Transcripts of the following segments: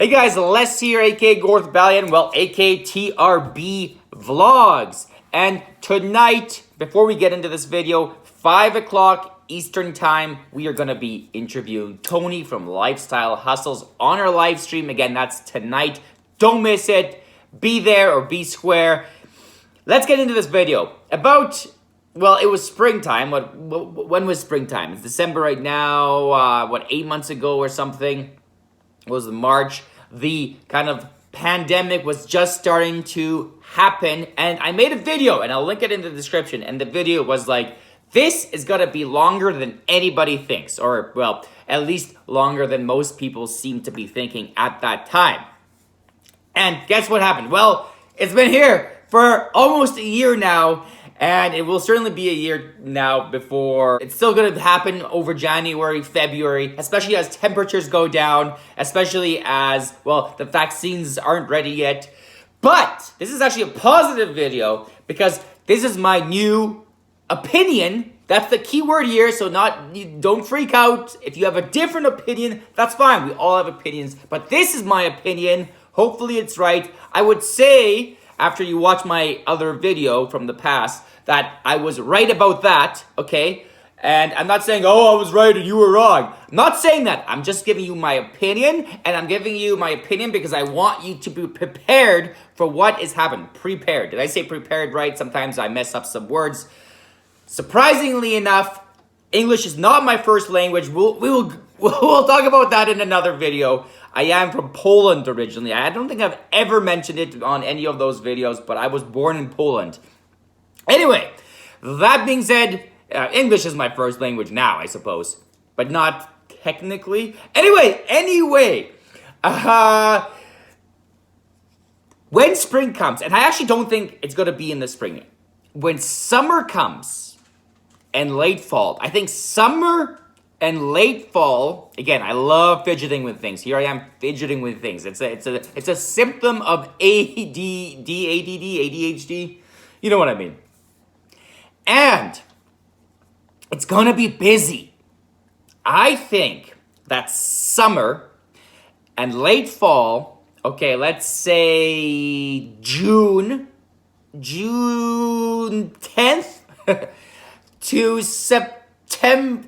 Hey guys, Les here, aka Gorth Balian, aka TRB Vlogs. And tonight, before we get into this video, 5 o'clock Eastern Time, we are going to be interviewing Tony from Lifestyle Hustles on our live stream. Again, that's tonight. Don't miss it. Be there or be square. Let's get into this video. It was springtime. When was springtime? It's December right now. 8 months ago or something? It was March. The kind of pandemic was just starting to happen, and I made a video, and I'll link it in the description, and the video was like, this is gonna be longer than anybody thinks, or, well, at least longer than most people seem to be thinking at that time. And guess what happened? Well, it's been here for almost a year now, and it will certainly be a year now before it's still going to happen over January, February, especially as temperatures go down, especially as, well, the vaccines aren't ready yet. But this is actually a positive video because this is my new opinion. That's the key word here, so don't freak out. If you have a different opinion, that's fine. We all have opinions, but this is my opinion. Hopefully it's right. I would say, after you watch my other video from the past, that I was right about that, okay? And I'm not saying, oh, I was right and you were wrong. I'm not saying that. I'm just giving you my opinion, and I'm giving you my opinion because I want you to be prepared for what is happening. Prepared. Did I say prepared right? Sometimes I mess up some words. Surprisingly enough, English is not my first language. We'll talk about that in another video. I am from Poland originally. I don't think I've ever mentioned it on any of those videos, but I was born in Poland. Anyway, that being said, English is my first language now, I suppose, but not technically. Anyway, when spring comes, and I actually don't think it's going to be in the spring, when summer comes and late fall, I think summer and late fall, again, I love fidgeting with things. Here I am fidgeting with things. It's a symptom of ADHD. You know what I mean. And it's gonna be busy. I think that summer and late fall, okay, let's say June 10th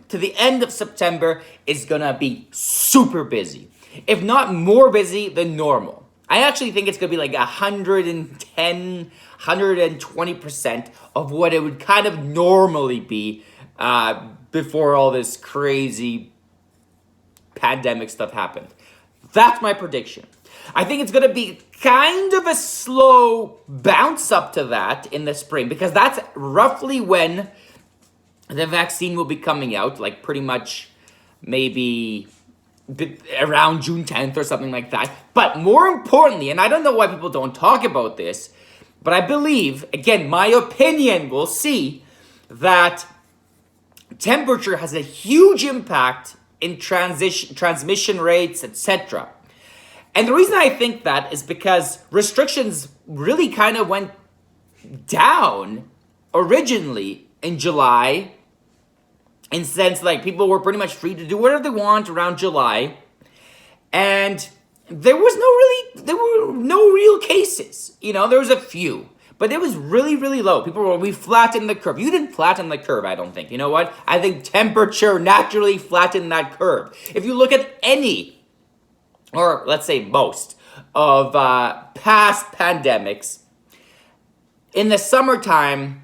to the end of September is gonna be super busy. If not more busy than normal. I actually think it's gonna be like 120% of what it would kind of normally be before all this crazy pandemic stuff happened. That's my prediction. I think it's going to be kind of a slow bounce up to that in the spring because that's roughly when the vaccine will be coming out, like pretty much maybe around June 10th or something like that. But more importantly, and I don't know why people don't talk about this, but I believe, again, my opinion, we'll see, that temperature has a huge impact in transmission rates, etc. And the reason I think that is because restrictions really kind of went down originally in July, in the sense like people were pretty much free to do whatever they want around July, and there were no real cases. You know, there was a few, but it was really, really low. We flattened the curve. You didn't flatten the curve, I don't think. You know what? I think temperature naturally flattened that curve. If you look at any, or let's say most, of past pandemics, in the summertime,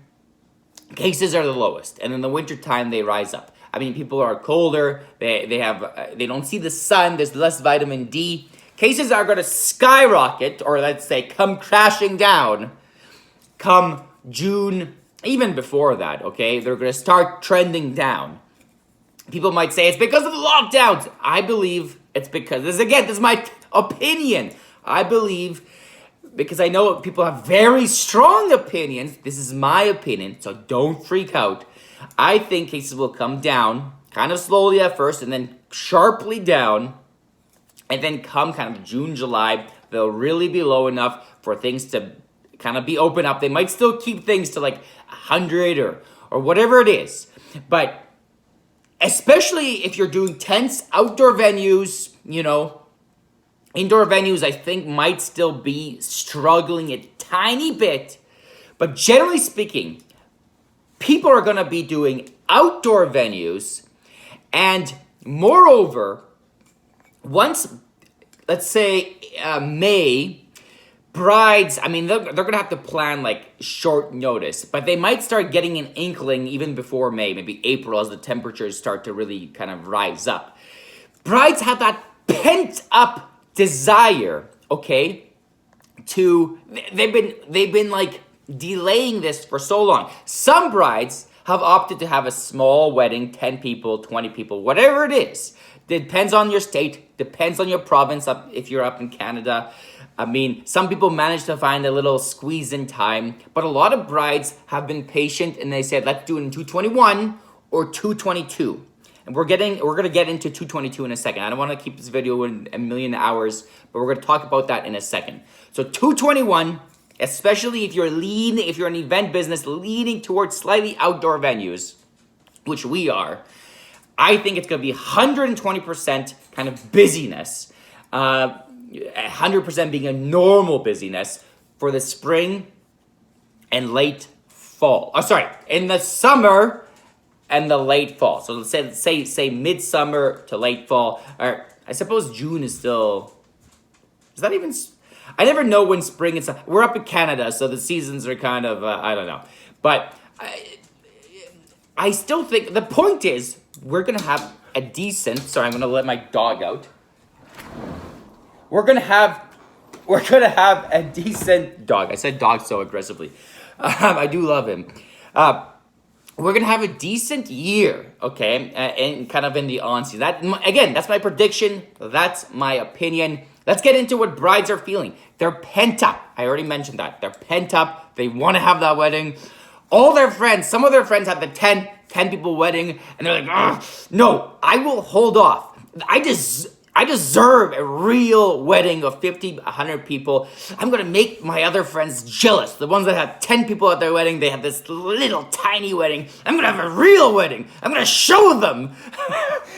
cases are the lowest, and in the wintertime, they rise up. I mean, people are colder, they don't see the sun, there's less vitamin D. Cases are going to skyrocket, or let's say come crashing down, come June, even before that, okay? They're going to start trending down. People might say it's because of the lockdowns. I believe it's because, this is my opinion. I believe, because I know people have very strong opinions, this is my opinion, so don't freak out. I think cases will come down, kind of slowly at first, and then sharply down, and then come kind of June, July, they'll really be low enough for things to kind of be open up. They might still keep things to like 100 or whatever it is. But especially if you're doing tense outdoor venues, you know, Indoor venues, I think, might still be struggling a tiny bit. But generally speaking, people are going to be doing outdoor venues. And moreover, once, let's say, May, brides, I mean, they're going to have to plan like short notice, but they might start getting an inkling even before May, maybe April, as the temperatures start to really kind of rise up. Brides have that pent up desire, okay, they've been like delaying this for so long. Some brides have opted to have a small wedding, 10 people, 20 people, whatever it is. Depends on your state, depends on your province, if you're up in Canada. I mean, some people manage to find a little squeeze in time, but a lot of brides have been patient and they said, let's do it in 221 or 222. And we're going to get into 222 in a second. I don't want to keep this video in a million hours, but we're going to talk about that in a second. So 221, especially if you're an event business leaning towards slightly outdoor venues, which we are, I think it's going to be 120% kind of busyness. 100% being a normal busyness for the spring and late fall. Oh, sorry, in the summer and the late fall. So let's say midsummer to late fall. Or I suppose June is still. Is that even? I never know when spring is. We're up in Canada, so the seasons are kind of I don't know. But I still think the point is we're gonna have a decent. Sorry, I'm gonna let my dog out. We're gonna have a decent dog. I said dog so aggressively. I do love him. We're gonna have a decent year, okay, and kind of in the on-season. That's my prediction. That's my opinion. Let's get into what brides are feeling. They're pent up. I already mentioned that. They're pent up. They want to have that wedding. All their friends, some of their friends have the 10 people wedding, and they're like, no, I will hold off. I deserve a real wedding of 50, 100 people. I'm going to make my other friends jealous. The ones that have 10 people at their wedding, they have this little tiny wedding. I'm going to have a real wedding. I'm going to show them.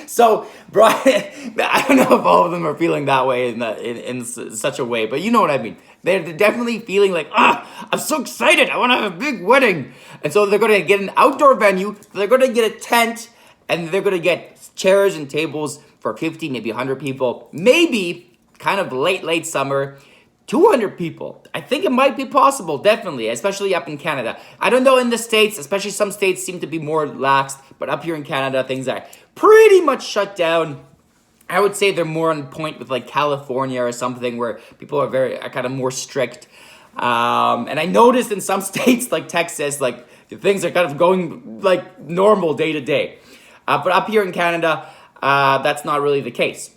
So, Brian, I don't know if all of them are feeling that way in such a way, but you know what I mean. They're definitely feeling like, I'm so excited. I want to have a big wedding. And so they're going to get an outdoor venue. They're going to get a tent, and they're going to get chairs and tables for 50, maybe 100 people, maybe kind of late summer, 200 people. I think it might be possible, definitely, especially up in Canada. I don't know in the States, especially some states seem to be more laxed, but up here in Canada, things are pretty much shut down. I would say they're more on point with like California or something where people are kind of more strict. And I noticed in some states like Texas, like things are kind of going like normal day to day. But up here in Canada, that's not really the case.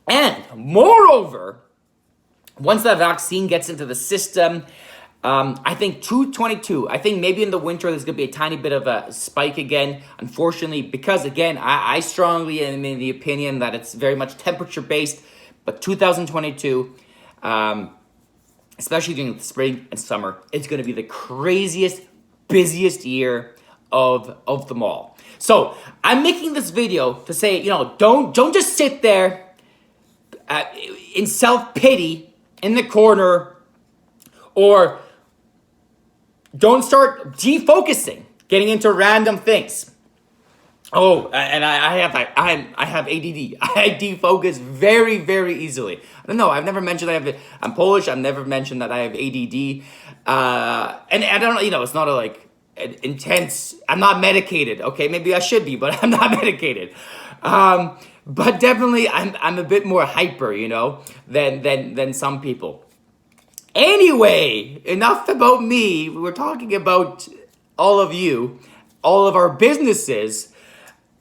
And moreover, once that vaccine gets into the system, I think 222, I think maybe in the winter there's going to be a tiny bit of a spike again, unfortunately, because again, I strongly am in the opinion that it's very much temperature based, but 2022, especially during the spring and summer, it's going to be the craziest, busiest year of them all. So I'm making this video to say, don't just sit there in self-pity in the corner, or don't start defocusing, getting into random things. Oh, and I have ADD. I defocus very, very easily. I don't know. I've never mentioned I'm Polish. I've never mentioned that I have ADD. And I don't know. It's not intense. I'm not medicated. Okay, maybe I should be, but I'm not medicated. But definitely, I'm a bit more hyper, than some people. Anyway, enough about me. We're talking about all of you, all of our businesses.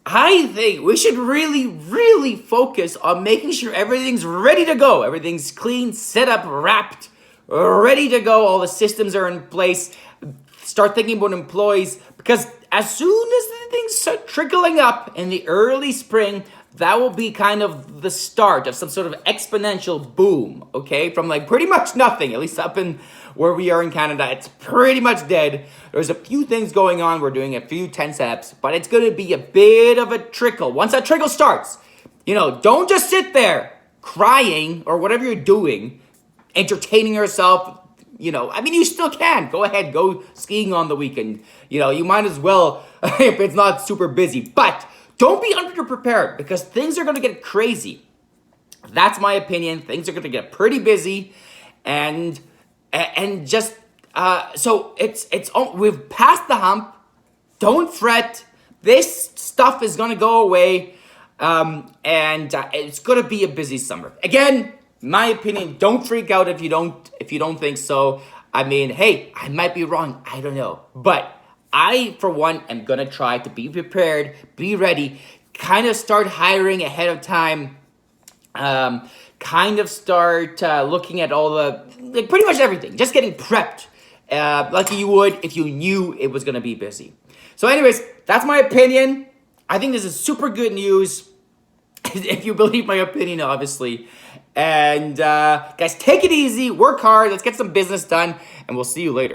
I think we should really, really focus on making sure everything's ready to go. Everything's clean, set up, wrapped, ready to go. All the systems are in place. Start thinking about employees, because as soon as the things start trickling up in the early spring, that will be kind of the start of some sort of exponential boom, okay? From like pretty much nothing, at least up in where we are in Canada, it's pretty much dead. There's a few things going on. We're doing a few 10 steps, but it's going to be a bit of a trickle. Once that trickle starts, don't just sit there. crying or whatever you're doing, entertaining yourself, I mean, you still can. Go ahead, go skiing on the weekend. You might as well if it's not super busy. But don't be underprepared because things are going to get crazy. That's my opinion. Things are going to get pretty busy, and just so we've passed the hump. Don't fret. This stuff is going to go away, and it's going to be a busy summer. Again, my opinion. Don't freak out if you don't think so. I mean, hey, I might be wrong. I don't know, but I, for one, am going to try to be prepared, be ready, kind of start hiring ahead of time. Kind of start looking at all pretty much everything, just getting prepped like you would if you knew it was going to be busy. So anyways, that's my opinion. I think this is super good news, if you believe my opinion, obviously. And guys, take it easy, work hard, let's get some business done, and we'll see you later.